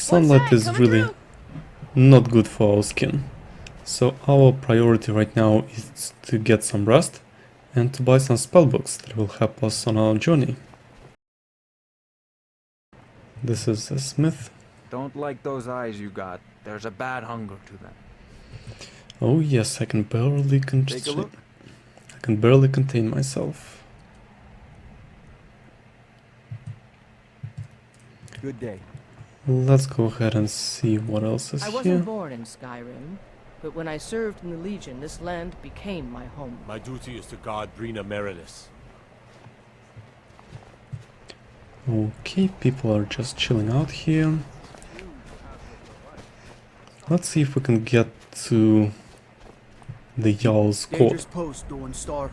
sunlight is really not good for our skin. So our priority right now is to get some rest and to buy some spellbooks that will help us on our journey. This is a smith. Don't like those eyes you got. There's a bad hunger to them. Oh yes, I can barely contain myself. Good day. Let's go ahead and see what else is I here. wasn't born in Skyrim, but when I served in the Legion, this land became my home. My duty is to guard Brina Merilis. Okay, people are just chilling out here. Let's see if we can get to the Jarl's court. Dangerous post, Dawn Star.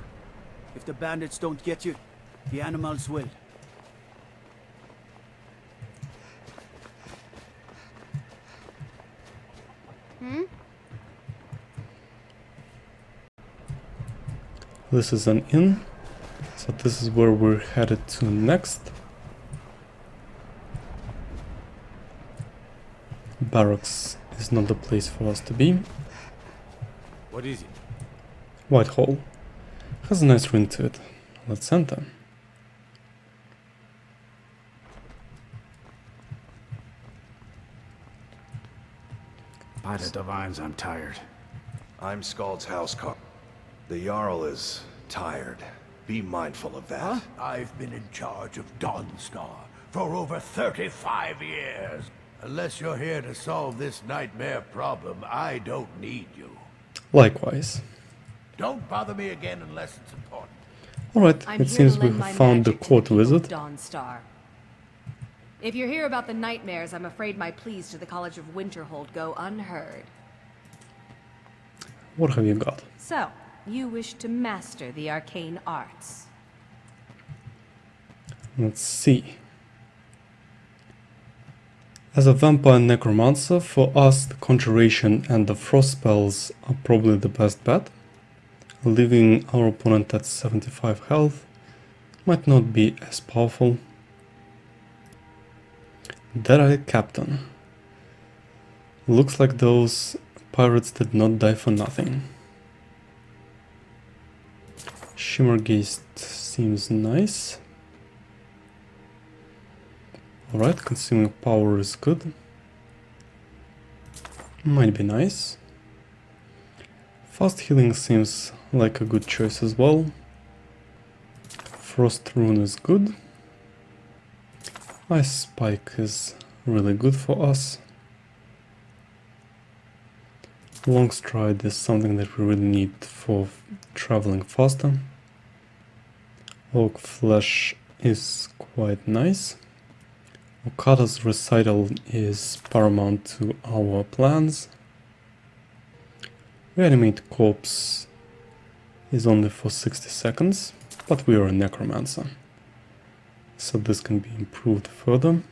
If the bandits don't get you, the animals will. This is an inn, so this is where we're headed to next. Barracks is not the place for us to be. What is it? Whitehall. Has a nice ring to it. Let's enter. By the divines, I'm tired. I'm Skald's housecarl. The Jarl is tired. Be mindful of that. Huh? I've been in charge of Dawnstar for over 35 years. Unless you're here to solve this nightmare problem, I don't need you. Likewise. Don't bother me again unless it's important. Alright, I'm it here seems to we lend have my found the magic to court people of wizard. Dawnstar. If you're here about the nightmares, I'm afraid my pleas to the College of Winterhold go unheard. What have you got? So, you wish to master the arcane arts. Let's see. As a vampire necromancer, for us the conjuration and the frost spells are probably the best bet. Leaving our opponent at 75 health might not be as powerful. Dead-Eye Captain. Looks like those pirates did not die for nothing. Shimmergeist seems nice. Alright, consuming power is good. Might be nice. Fast healing seems like a good choice as well. Frost rune is good. Ice spike is really good for us. Long stride is something that we really need for traveling faster. Oak flesh is quite nice. Okada's recital is paramount to our plans. Reanimate corpse is only for 60 seconds, but we are a necromancer, so this can be improved further.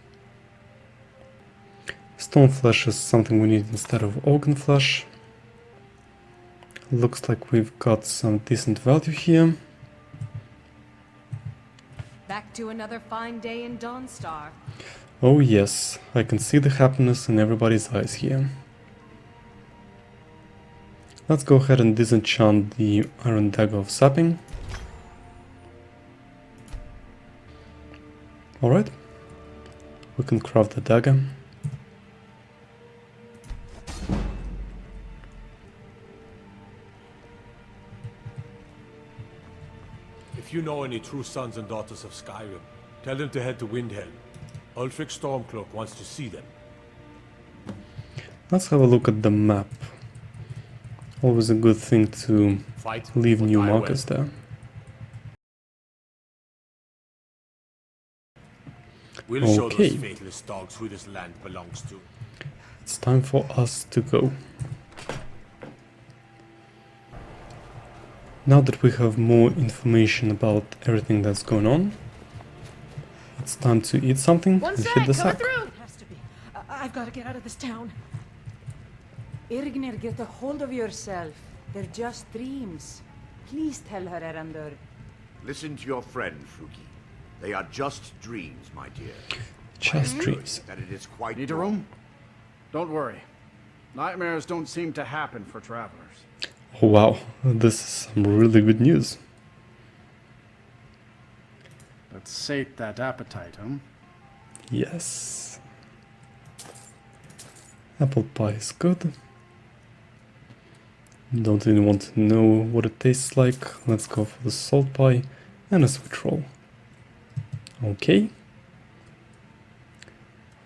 Stone flesh is something we need instead of oaken flesh. Looks like we've got some decent value here. Back to another fine day in Dawnstar. Oh yes, I can see the happiness in everybody's eyes here. Let's go ahead and disenchant the Iron Dagger of Sapping. Alright, we can craft the dagger. If you know any true sons and daughters of Skyrim, tell them to head to Windhelm. Ulfric Stormcloak wants to see them. Let's have a look at the map. Always a good thing to Fight leave or new die markers well. there. We'll show Okay. those faithless dogs who this land belongs to. It's time for us to go. Now that we have more information about everything that's going on, it's time to eat something One and sec, hit the coming sack. through! Has to be. I've got to get out of this town. Irgnir, get a hold of yourself. They're just dreams. Please tell her, Erandor. Listen to your friend, Fruki. They are just dreams, my dear. Just dreams. That it is quite Need a room? Don't worry. Nightmares don't seem to happen for travelers. Oh wow, this is some really good news. Let's sate that appetite, huh? Yes. Apple pie is good. Don't really want to know what it tastes like. Let's go for the salt pie and a sweet roll. Okay.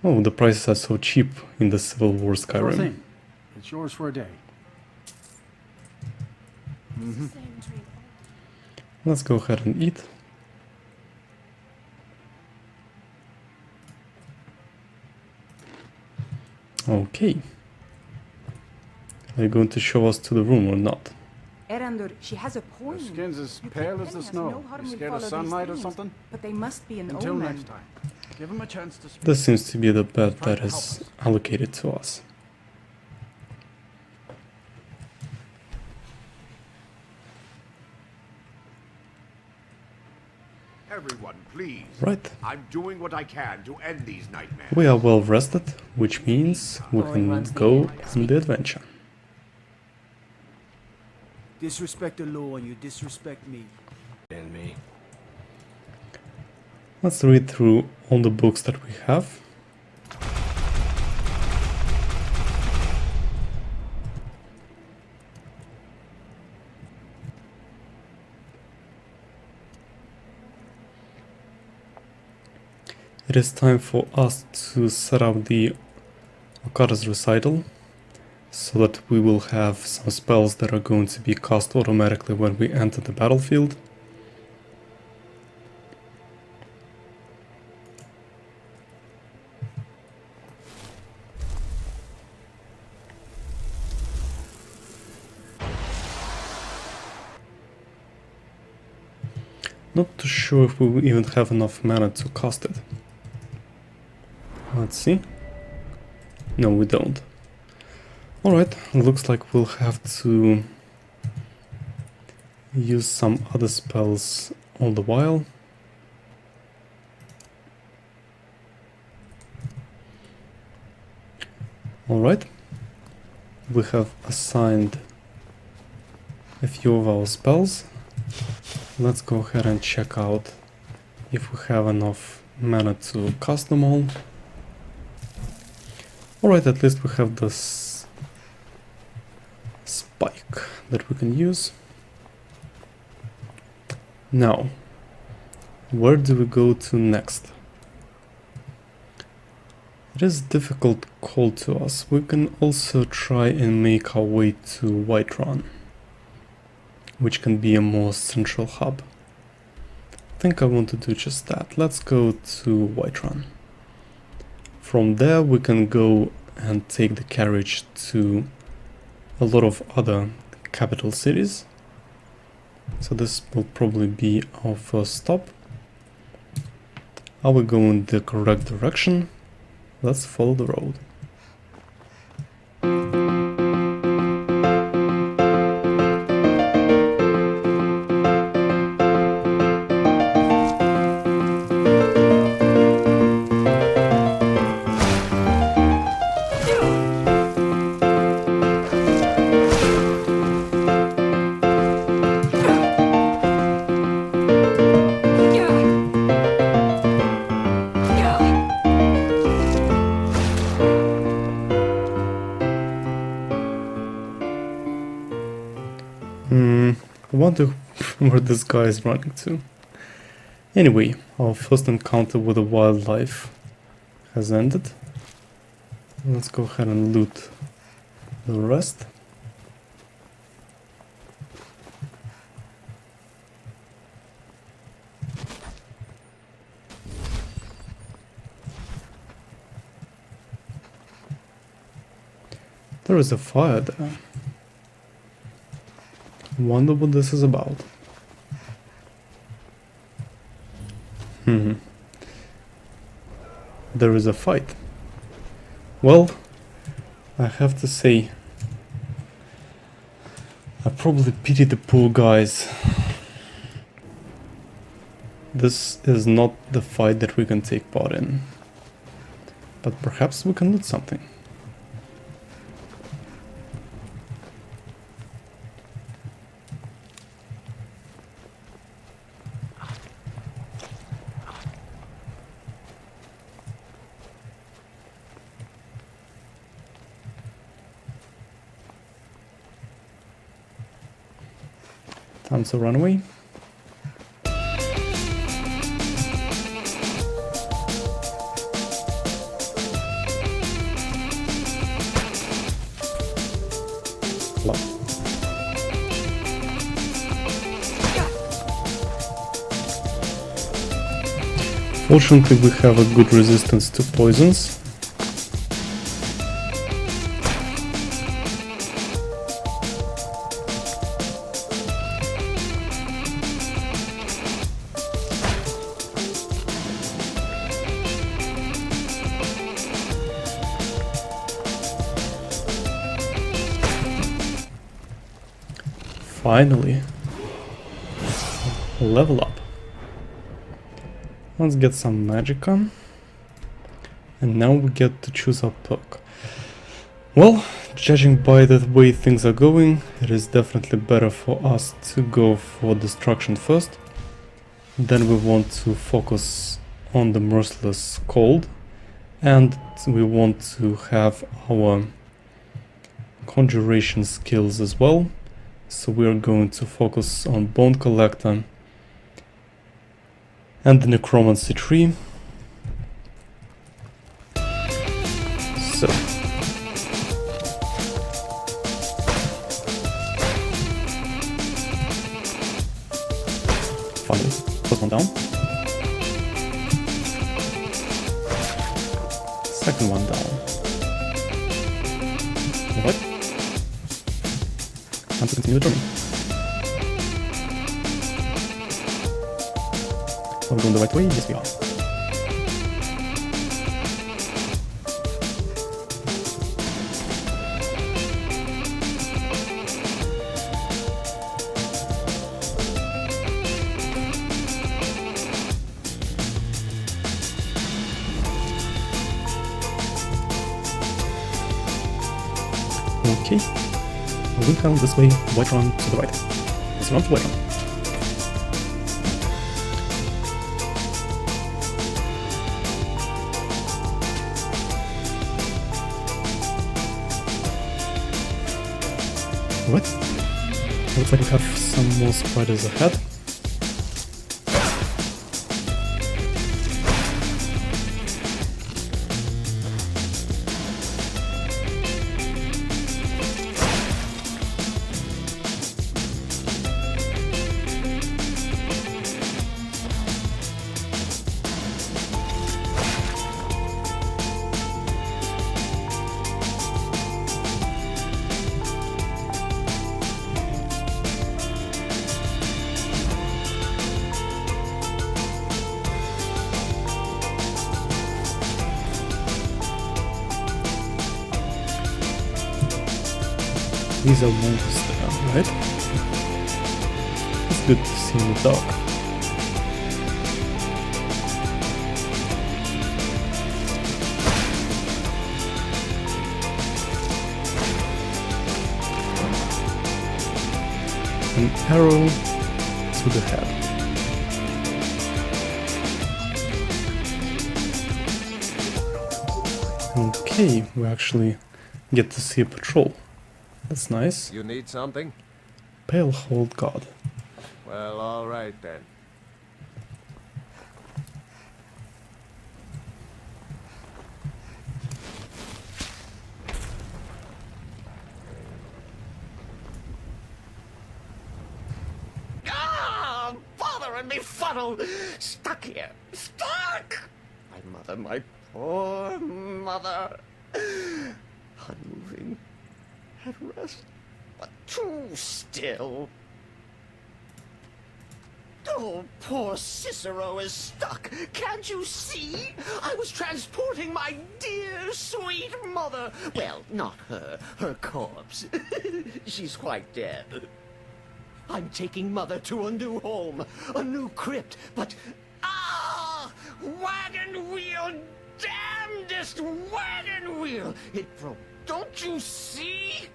Oh, the prices are so cheap in the Civil War Sure Skyrim. thing. It's yours for a day. Let's go ahead and eat. Okay. Are you going to show us to the room or not? Erandur, she has a Your point. skin's as You pale keep as the telling us snow. no harm You will scared of follow these sunlight or things, something? But they must be an Until omen. next time. Give him a chance to speak. This seems to be the bed Try that to help is us. allocated to us. Everyone, please. Right. I'm doing what I can to end these nightmares. We are well rested, which means we can runs the go areas. on the adventure. Disrespect the law and you disrespect me. And me. Let's read through all the books that we have. It is time for us to set up the Okada's recital, so that we will have some spells that are going to be cast automatically when we enter the battlefield. Not too sure if we will even have enough mana to cast it. Let's see. No, we don't. Alright, looks like we'll have to use some other spells all the while. Alright, we have assigned a few of our spells. Let's go ahead and check out if we have enough mana to cast them all. Alright, at least we have this spike that we can use. Now, where do we go to next? It is a difficult call to us. We can also try and make our way to Whiterun, which can be a more central hub. I think I want to do just that. Let's go to Whiterun. From there we can go and take the carriage to a lot of other capital cities. So this will probably be our first stop. Are we going in the correct direction? Let's follow the road. I wonder where this guy is running to. Anyway, our first encounter with the wildlife has ended. Let's go ahead and loot the rest. There is a fire there. Wonder what this is about. There is a fight. Well, I have to say, I probably pity the poor guys. This is not the fight that we can take part in. But perhaps we can loot something. Time to run away. Fortunately, we have a good resistance to poisons. Finally, level up. Let's get some magicka. And now we get to choose our perk. Well, judging by the way things are going, it is definitely better for us to go for destruction first. Then we want to focus on the merciless cold. And we want to have our conjuration skills as well. So we are going to focus on Bone Collector and the Necromancer tree. So finally, first one down. Second one down. Alright. Time to continue the journey. Are we going the right way? Yes, we are. Okay. We come this way, white run to the right. Let's run to white run. Alright. Looks like we have some more spiders ahead. These are monsters, right? It's good to see in the dark. An arrow to the head. Okay, we actually get to see a patrol. That's nice. You need something? Pale Hold God. Well, all right then. Ah, bother and befuddle! Stuck here. Stuck! My mother, my poor mother. Unmoving. At rest, but too still. Oh, poor Cicero is stuck. Can't you see? I was transporting my dear, sweet mother. Well, not her. Her corpse. She's quite dead. I'm taking mother to a new home, a new crypt, but... Ah! Wagon wheel! Damnedest wagon wheel! It broke. Don't you see?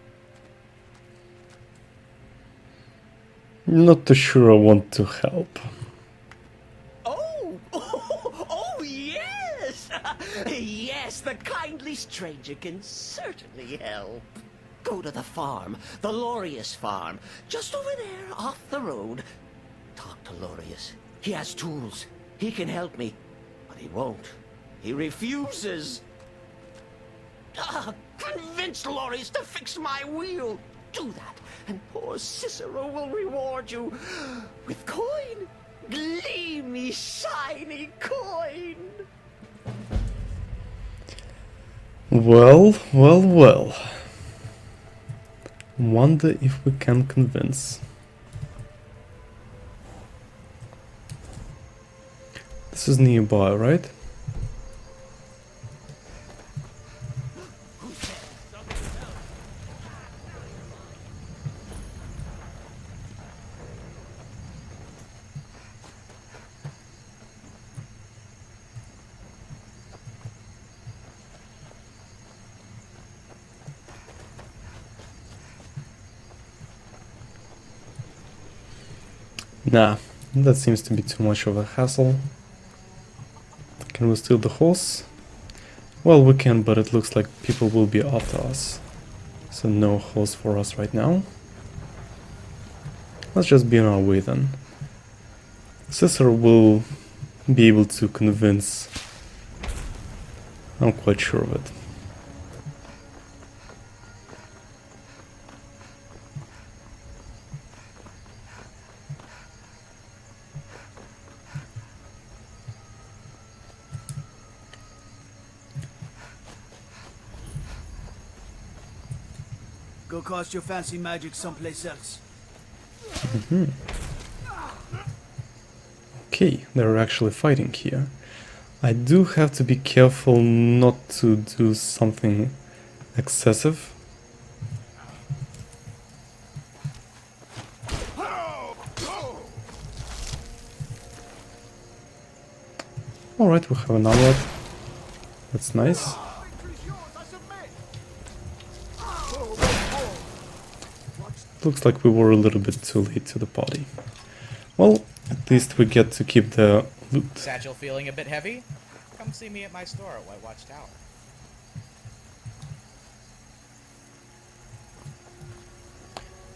Not too sure I want to help. Oh, yes! Yes, the kindly stranger can certainly help. Go to the farm, the Lorius farm, just over there, off the road. Talk to Lorius. He has tools. He can help me. But he won't. He refuses. Convince Lorius to fix my wheel. Do that, and poor Cicero will reward you with coin. Gleamy, shiny coin. Well, well, well. Wonder if we can convince. This is nearby, right? Nah, that seems to be too much of a hassle. Can we steal the horse? Well, we can, but it looks like people will be after us. So no horse for us right now. Let's just be on our way then. Cicero will be able to convince. I'm quite sure of it. Go cast your fancy magic someplace else. Okay, they're actually fighting here. I do have to be careful not to do something excessive. Alright, we have an amulet. That's nice. Looks like we were a little bit too late to the party. Well, at least we get to keep the loot. Satchel feeling a bit heavy? Come see me at my store at White Watch Tower.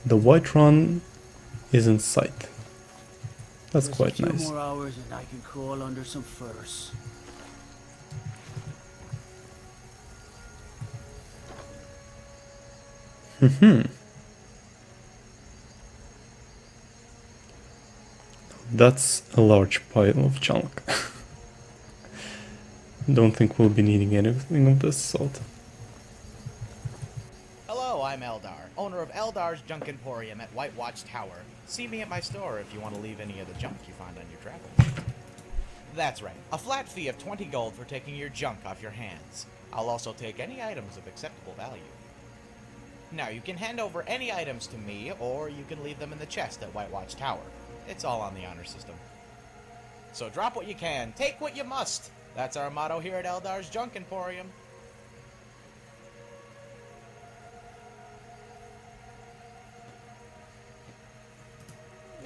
The White Run is in sight. That's quite nice. A nice. few more hours and I can crawl under some furs. That's a large pile of junk. Don't think we'll be needing anything of this sort. Hello, I'm Eldar, owner of Eldar's Junk Emporium at White Watch Tower. See me at my store if you want to leave any of the junk you find on your travels. That's right, a flat fee of 20 gold for taking your junk off your hands. I'll also take any items of acceptable value. Now, you can hand over any items to me, or you can leave them in the chest at White Watch Tower. It's all on the honor system. So drop what you can, take what you must. That's our motto here at Eldar's Junk Emporium.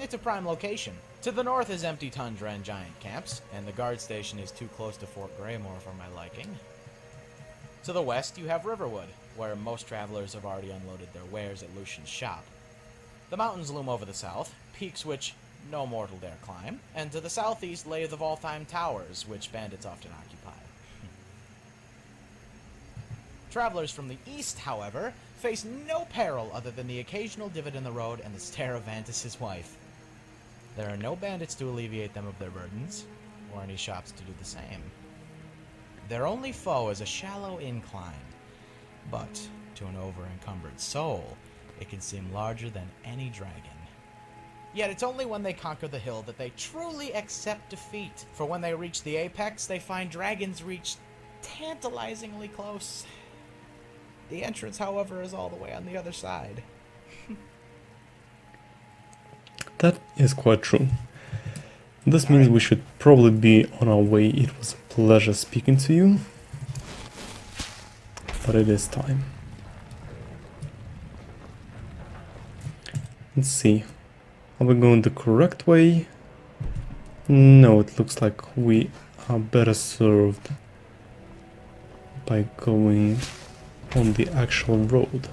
It's a prime location. To the north is empty tundra and giant camps, and the guard station is too close to Fort Greymore for my liking. To the west, you have Riverwood, where most travelers have already unloaded their wares at Lucian's shop. The mountains loom over the south, peaks which no mortal dare climb, and to the southeast lay the Voltheim Towers, which bandits often occupy. Travelers from the east, however, face no peril other than the occasional divot in the road and the stare of Vantus' wife. There are no bandits to alleviate them of their burdens, or any shops to do the same. Their only foe is a shallow incline, but to an over-encumbered soul, it can seem larger than any dragon. Yet it's only when they conquer the hill that they truly accept defeat, for when they reach the apex, they find dragons reach tantalizingly close. The entrance, however, is all the way on the other side. That is quite true. This means we should probably be on our way. It was a pleasure speaking to you, but it is time. Let's see. Are we going the correct way? No, it looks like we are better served by going on the actual road.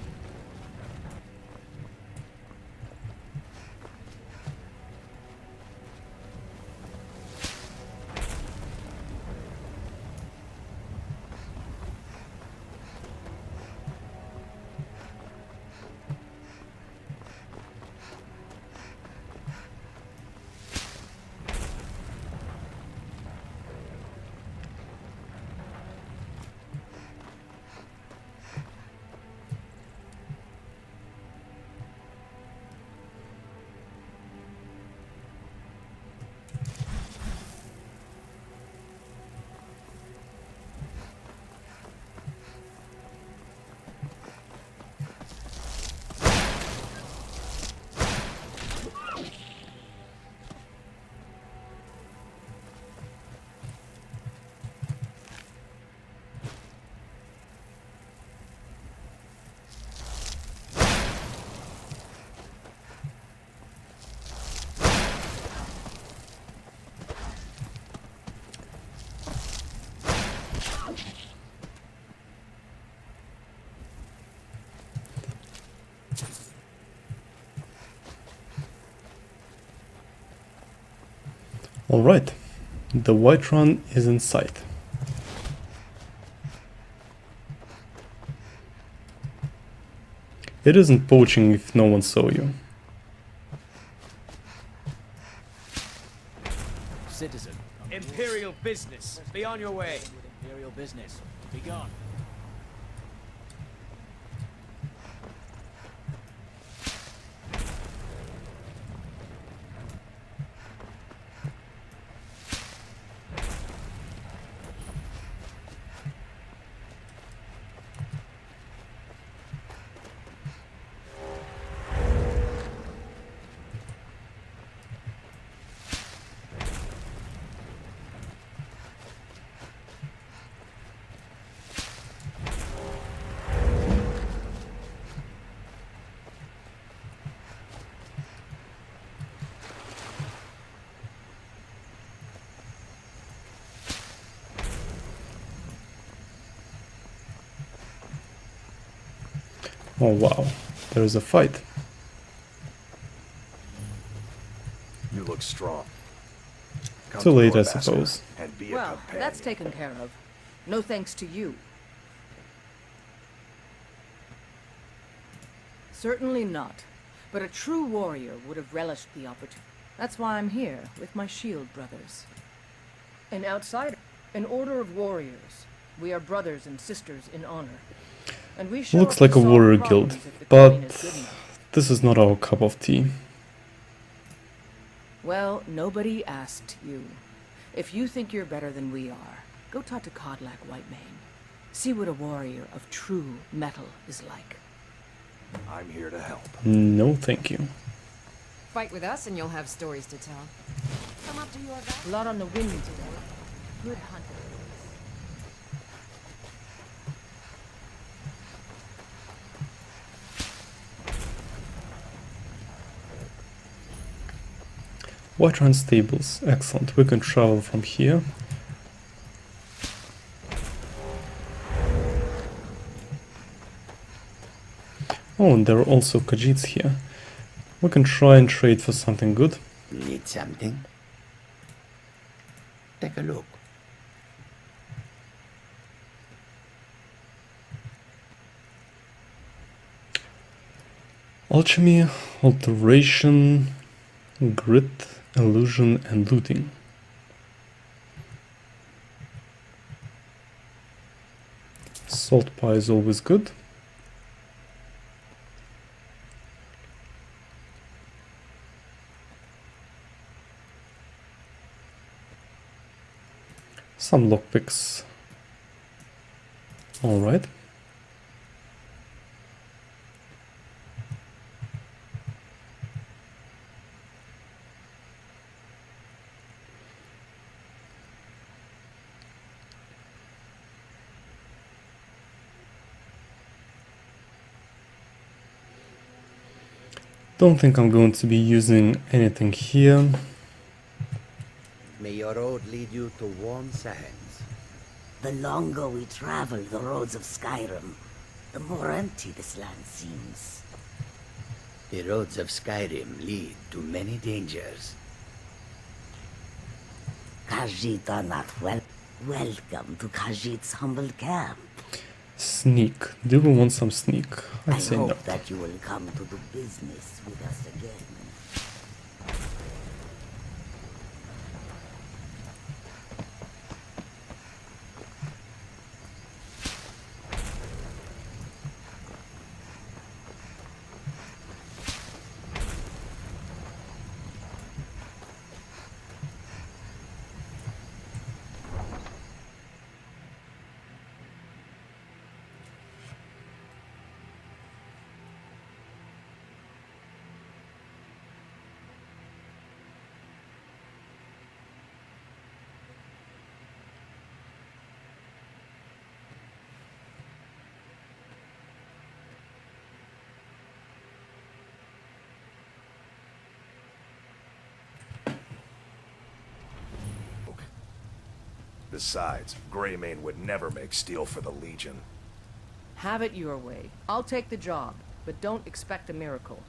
Alright, the White Run is in sight. It isn't poaching if no one saw you. Citizen. Imperial business. Be on your way. Imperial business. Be gone. Oh wow, there is a fight. You look strong. Come Too to late, I Lord Master suppose. And be a Well, companion. that's taken care of. No thanks to you. Certainly not. But a true warrior would have relished the opportunity. That's why I'm here, with my shield brothers. An outsider. An order of warriors. We are brothers and sisters in honor. And we show Looks up like to a solve warrior problems guild, if the but coin is good enough. this is not our cup of tea. Well, nobody asked you. If you think you're better than we are, go talk to Codlac Whitemane. See what a warrior of true metal is like. I'm here to help. No, thank you. Fight with us and you'll have stories to tell. Come up to your back. Blood on the wind today. Good hunting. White Run stables, excellent. We can travel from here. Oh, and there are also Khajiits here. We can try and trade for something good. Need something? Take a look. Alchemy, alteration, grit, illusion, and looting. Salt pie is always good. Some lockpicks. Alright. Don't think I'm going to be using anything here. May your road lead you to warm sands. The longer we travel the roads of Skyrim, the more empty this land seems. The roads of Skyrim lead to many dangers. Khajiit are not welcome to Khajiit's humble camp. Sneak. Do we want some sneak? I I'd say no. hope that you will come to do business with us again. Besides, Greymane would never make steel for the Legion. Have it your way. I'll take the job, but don't expect a miracle.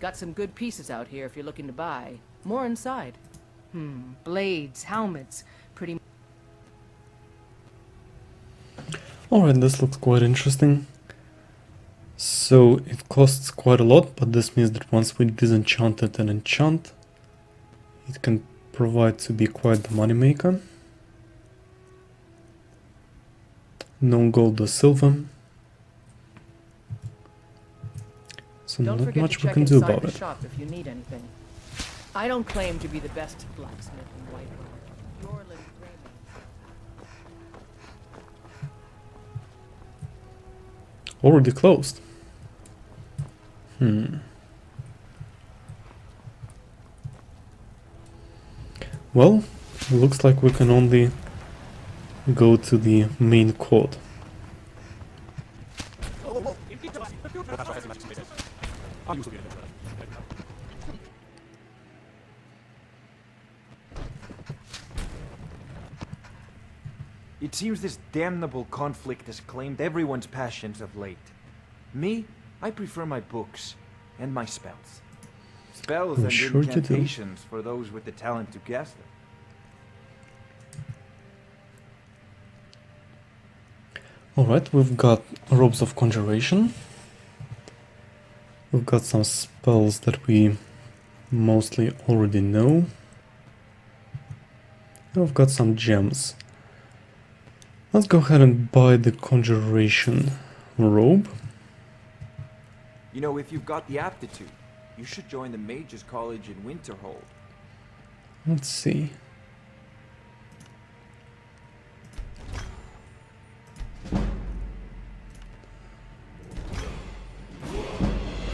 Got some good pieces out here if you're looking to buy. More inside. Blades, helmets, pretty... Alright, this looks quite interesting. So it costs quite a lot, but this means that once we disenchant it and enchant, it can provide to be quite the moneymaker. No gold or silver. So Don't not forget much to we check can do inside about the it. shop if you need anything. I don't claim to be the best blacksmith in Whiterun. Your little Already closed. Well, looks like we can only go to the main court. It seems this damnable conflict has claimed everyone's passions of late. Me, I prefer my books and my spells. Spells I'm and sure you do. incantations for those with the talent to cast them. Alright, we've got Robes of Conjuration. We've got some spells that we mostly already know. And we've got some gems. Let's go ahead and buy the Conjuration robe. You know, if you've got the aptitude, you should join the Mages College in Winterhold. Let's see.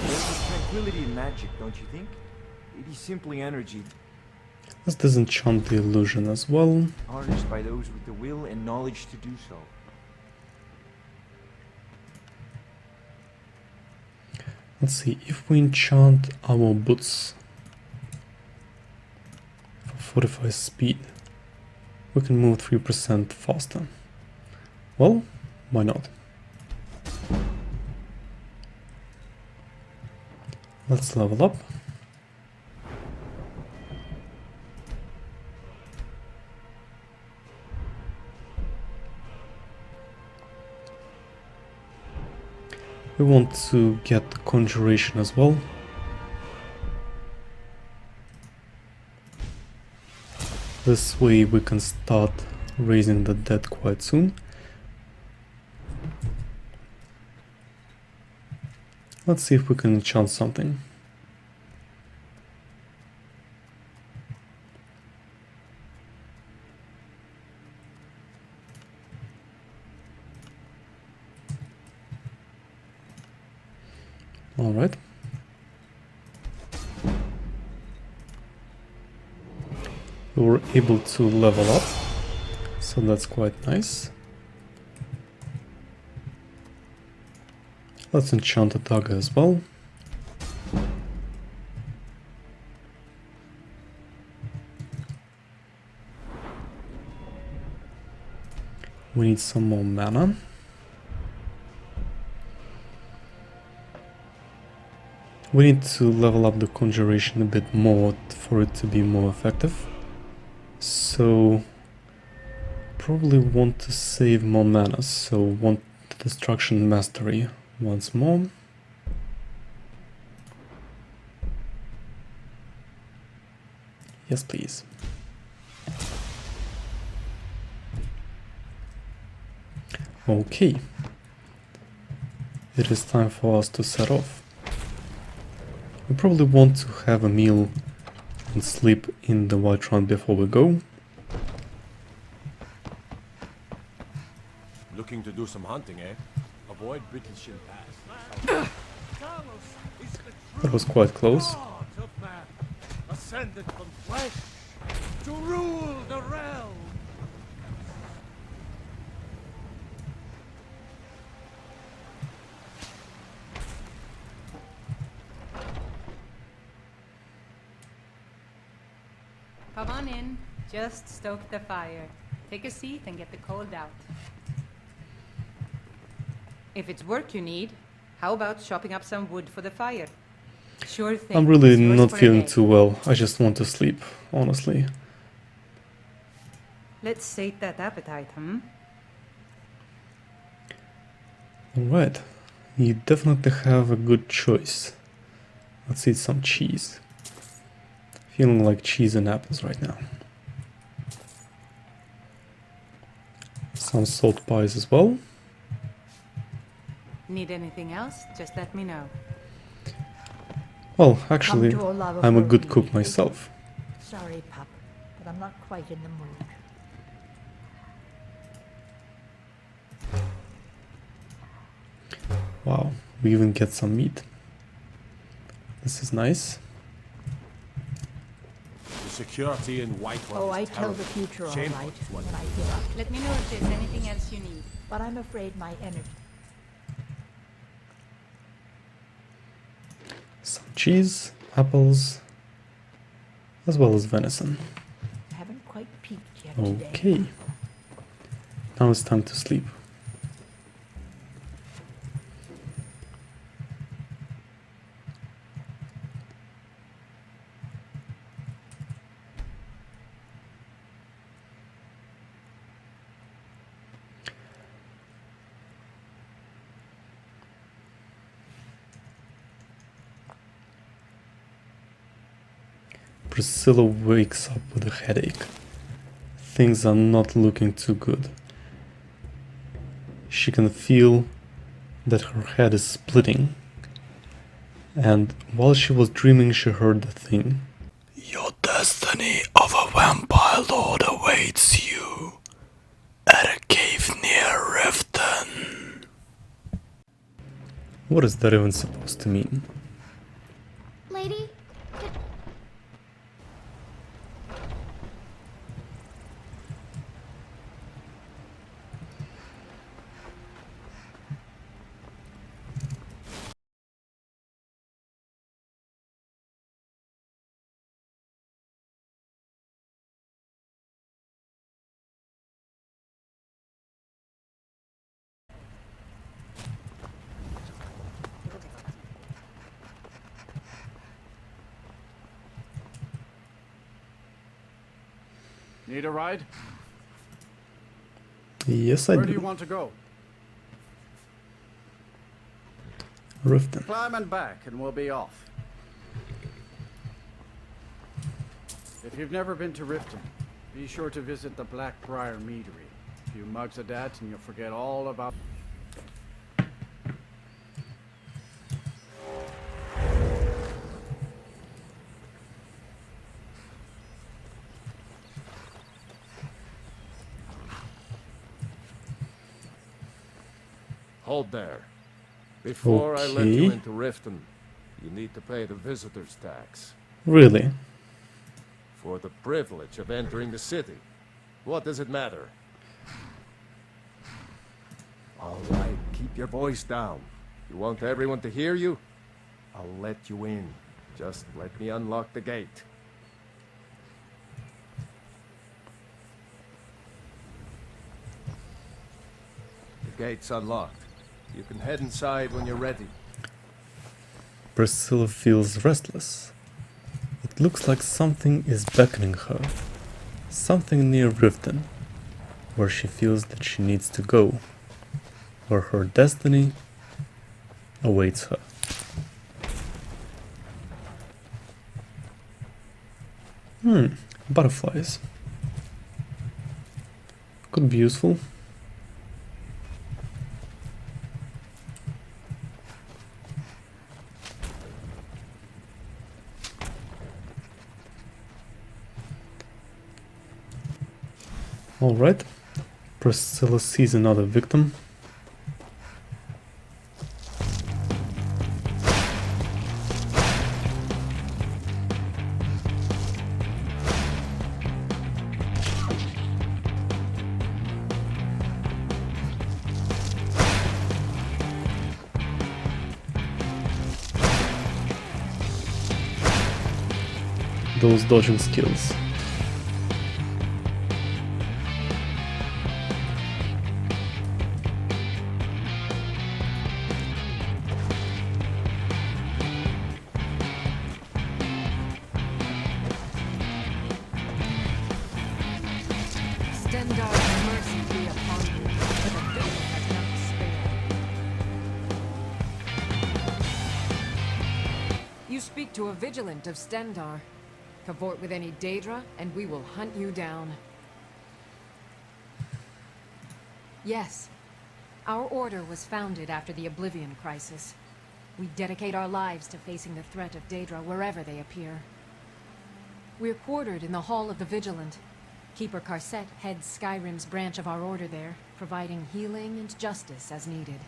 There's tranquility in magic, don't you think? It is simply energy, Let's disenchant the illusion as well. harnessed by those with the will and knowledge to do so. Let's see, if we enchant our boots for 45 speed, we can move 3% faster. Well, why not? Let's level up. We want to get Conjuration as well. This way we can start raising the dead quite soon. Let's see if we can enchant something. All right. We were able to level up, so that's quite nice. Let's enchant a dagger as well. We need some more mana. We need to level up the Conjuration a bit more for it to be more effective. So probably want to save more mana, so want the Destruction Mastery once more. Yes, please. Okay. It is time for us to set off. We probably want to have a meal and sleep in the Whiterun before we go. Looking to do some hunting, eh? Avoid British Pass. That was quite close. Ascended from flesh to rule the realm. Come on in. Just stoke the fire. Take a seat and get the cold out. If it's work you need, how about chopping up some wood for the fire? Sure thing. I'm really It's yours not for a feeling day. too well. I just want to sleep, honestly. Let's sate that appetite, Alright, you definitely have a good choice. Let's eat some cheese. Feeling like cheese and apples right now. Some salt pies as well. Need anything else? Just let me know. Well, actually, Come to Olava I'm a for good meal. cook myself. Sorry, pup, but I'm not quite in the mood. Wow, we even get some meat. This is nice. The security in Whitewell Oh, is I tell terrible. the future all Shameful right is what when it I is. give up. Let me know if there's anything else you need. But I'm afraid my energy... Some cheese, apples, as well as venison. haven't quite peaked yet today. Okay. Now it's time to sleep. Priscilla wakes up with a headache. Things are not looking too good. She can feel that her head is splitting. And while she was dreaming, she heard the thing. Your destiny of a vampire lord awaits you at a cave near Riften. What is that even supposed to mean? Lady? Need a ride? Yes, I Where do do. you want to go? Riften. Climb and back and we'll be off. If you've never been to Riften, be sure to visit the Blackbriar Meadery. A few mugs of that and you'll forget all about... Hold there. Before I let you Okay. into Riften, you need to pay the visitor's tax. Really? For the privilege of entering the city. What does it matter? All right, keep your voice down. You want everyone to hear you? I'll let you in. Just let me unlock the gate. The gate's unlocked. You can head inside when you're ready. Priscilla feels restless. It looks like something is beckoning her. Something near Riften, where she feels that she needs to go. Where her destiny awaits her. Butterflies. Could be useful. Alright, Priscilla sees another victim. Those dodging skills. Stendar's mercy be upon you, for the devil has none to spare. You speak to a vigilant of Stendar. Cavort with any Daedra, and we will hunt you down. Yes. Our order was founded after the Oblivion Crisis. We dedicate our lives to facing the threat of Daedra wherever they appear. We're quartered in the Hall of the Vigilant. Keeper Karset heads Skyrim's branch of our order there, providing healing and justice as needed.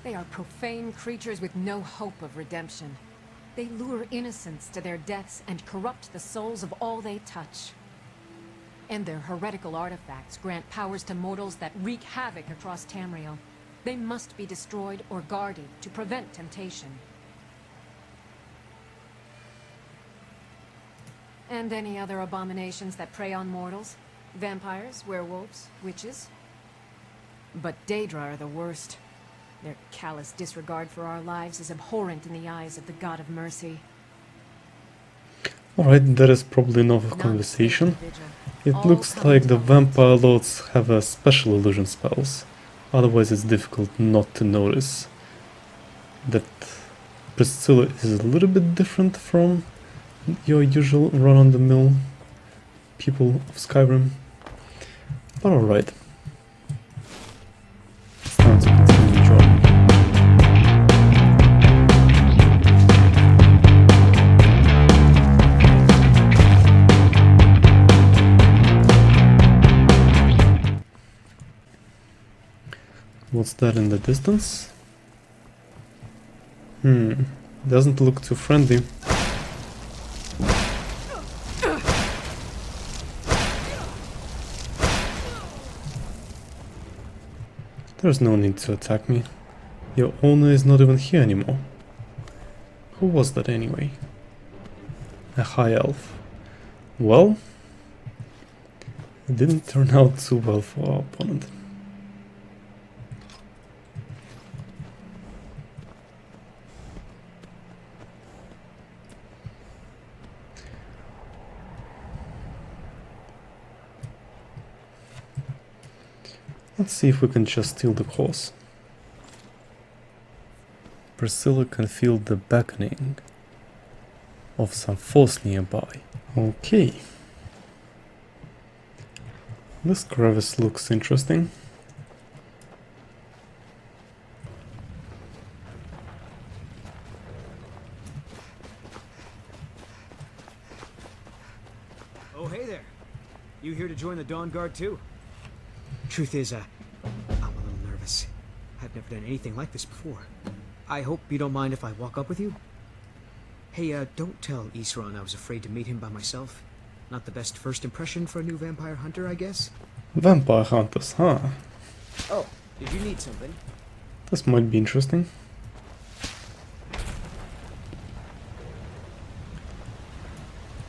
They are profane creatures with no hope of redemption. They lure innocents to their deaths and corrupt the souls of all they touch. And their heretical artifacts grant powers to mortals that wreak havoc across Tamriel. They must be destroyed or guarded to prevent temptation. And any other abominations that prey on mortals. Vampires, werewolves, witches. But Daedra are the worst. Their callous disregard for our lives is abhorrent in the eyes of the God of Mercy. Alright, that is probably enough of conversation. It looks like the vampire lords have a special illusion spells. Otherwise it's difficult not to notice that Priscilla is a little bit different from your usual run-on-the-mill people of Skyrim. But alright. It's time to continue the journey. What's that in the distance? Doesn't look too friendly. There's no need to attack me. Your owner is not even here anymore. Who was that anyway? A high elf. Well, it didn't turn out too well for our opponent. Let's see if we can just steal the horse. Priscilla can feel the beckoning of some force nearby. Okay. This crevice looks interesting. Oh, hey there. You here to join the Dawn Guard too? Truth is, I'm a little nervous. I've never done anything like this before. I hope you don't mind if I walk up with you? Hey, don't tell Isran I was afraid to meet him by myself. Not the best first impression for a new vampire hunter, I guess? Vampire hunters, huh? Oh, did you need something? This might be interesting.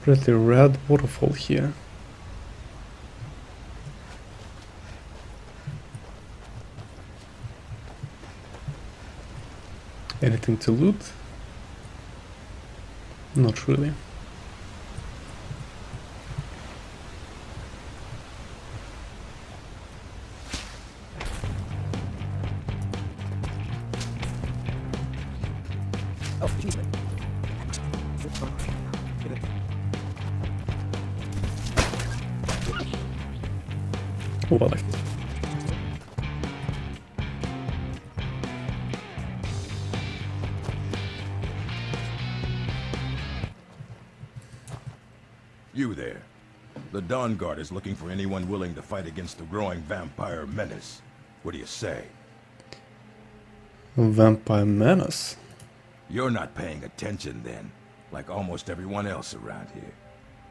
Pretty red waterfall here. Anything to loot? Not really. Oh, jeez. Oh, well. You there. The Dawn Guard is looking for anyone willing to fight against the growing vampire menace. What do you say? Vampire menace? You're not paying attention then, like almost everyone else around here.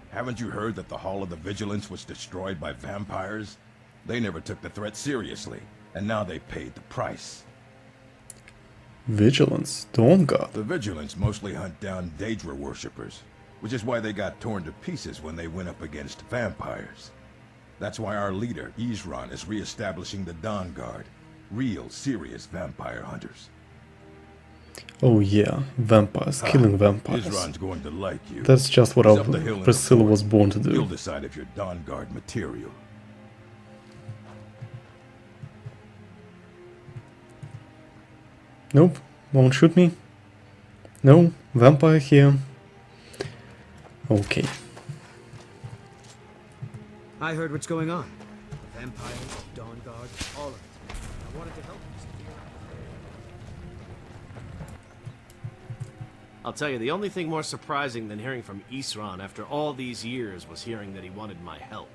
Haven't you heard that the Hall of the Vigilance was destroyed by vampires? They never took the threat seriously, and now they paid the price. Vigilance? Dawn Guard? The Vigilance mostly hunt down Daedra worshippers, which is why they got torn to pieces when they went up against vampires. That's why our leader, Isran, is re-establishing the Dawn Guard. Real, serious vampire hunters. Oh yeah, vampires, killing vampires. Isran's going to like you. That's just what He's up the hill in the Priscilla fort. was born to do. He'll decide if you're Dawnguard material. Nope, won't shoot me. No, vampire here. Okay. I heard what's going on. Vampires, Dawn Guard, all of it. I wanted to help you. I'll tell you, the only thing more surprising than hearing from Isran after all these years was hearing that he wanted my help.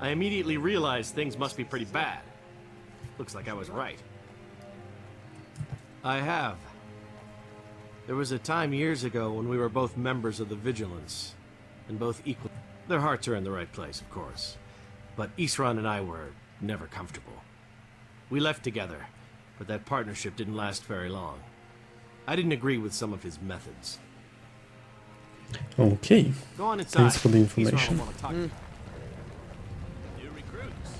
I immediately realized things must be pretty bad. Looks like I was right. I have. There was a time years ago when we were both members of the Vigilance, and both equal. Their hearts are in the right place, of course. But Isran and I were never comfortable. We left together, but that partnership didn't last very long. I didn't agree with some of his methods. Okay. Go on inside. Thanks for the Isran will information. want to talk to you. New recruits.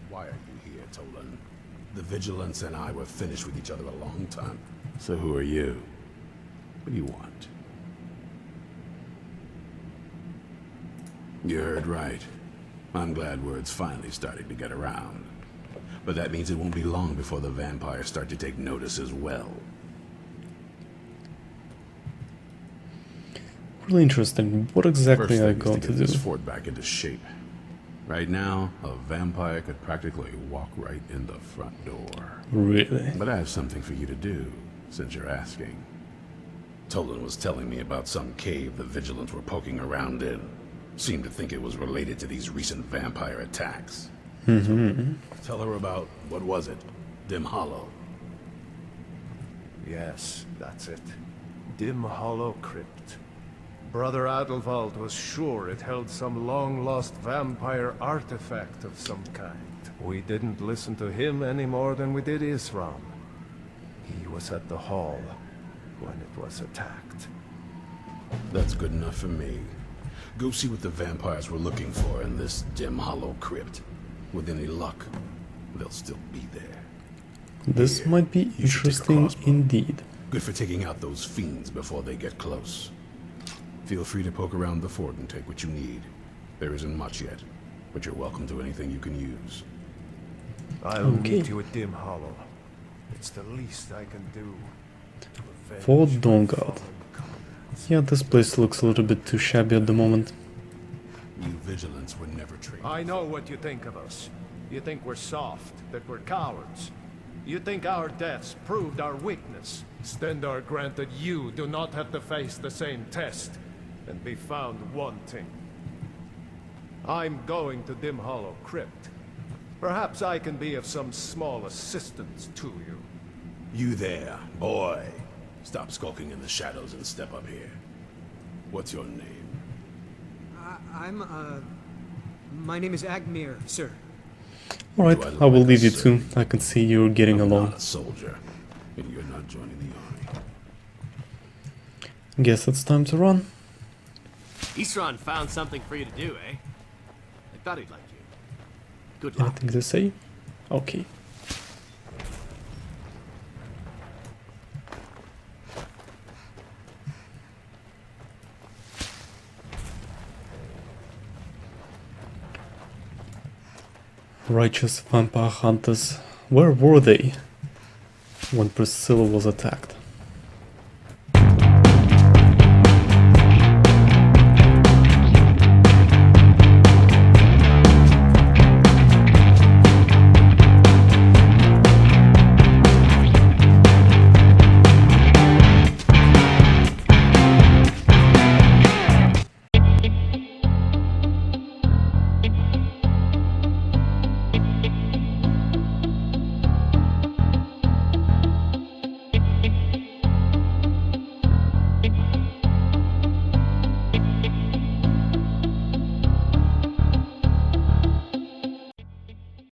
Why are you here, Tolan? The Vigilance and I were finished with each other a long time. So who are you? What do you want? You heard right. I'm glad word's finally starting to get around. But that means it won't be long before the vampires start to take notice as well. Really interesting. What exactly First are you thing is going to to get do? this fort back into shape. Right now, a vampire could practically walk right in the front door. Really? But I have something for you to do, since you're asking. Tolan was telling me about some cave the Vigilants were poking around in. Seemed to think it was related to these recent vampire attacks. Mm-hmm. Tell her about, what was it? Dim Hollow. Yes, that's it. Dim Hollow Crypt. Brother Adelwald was sure it held some long-lost vampire artifact of some kind. We didn't listen to him any more than we did Isran. He was at the hall when it was attacked. That's good enough for me. Go see what the vampires were looking for in this Dim Hollow Crypt. With any luck, they'll still be there. This might be interesting indeed. Good for taking out those fiends before they get close. Feel free to poke around the fort and take what you need. There isn't much yet, but you're welcome to anything you can use. I'll meet you at Dim Hollow. It's the least I can do. Fort Dawnguard. Yeah, this place looks a little bit too shabby at the moment. You Vigilants were never trained. I know what you think of us. You think we're soft, that we're cowards. You think our deaths proved our weakness. Stendarr granted you do not have to face the same test and be found wanting. I'm going to Dim Hollow Crypt. Perhaps I can be of some small assistance to you. You there, boy. Stop skulking in the shadows and step up here. What's your name? My name is Agmir, sir. Alright, I will leave you to. I can see you're getting along. Not a soldier, and you're not joining the army. Guess it's time to run. Isran found something for you to do, eh? I thought he'd like you. Good luck. Anything to say? Okay. Righteous vampire hunters, where were they when Priscilla was attacked?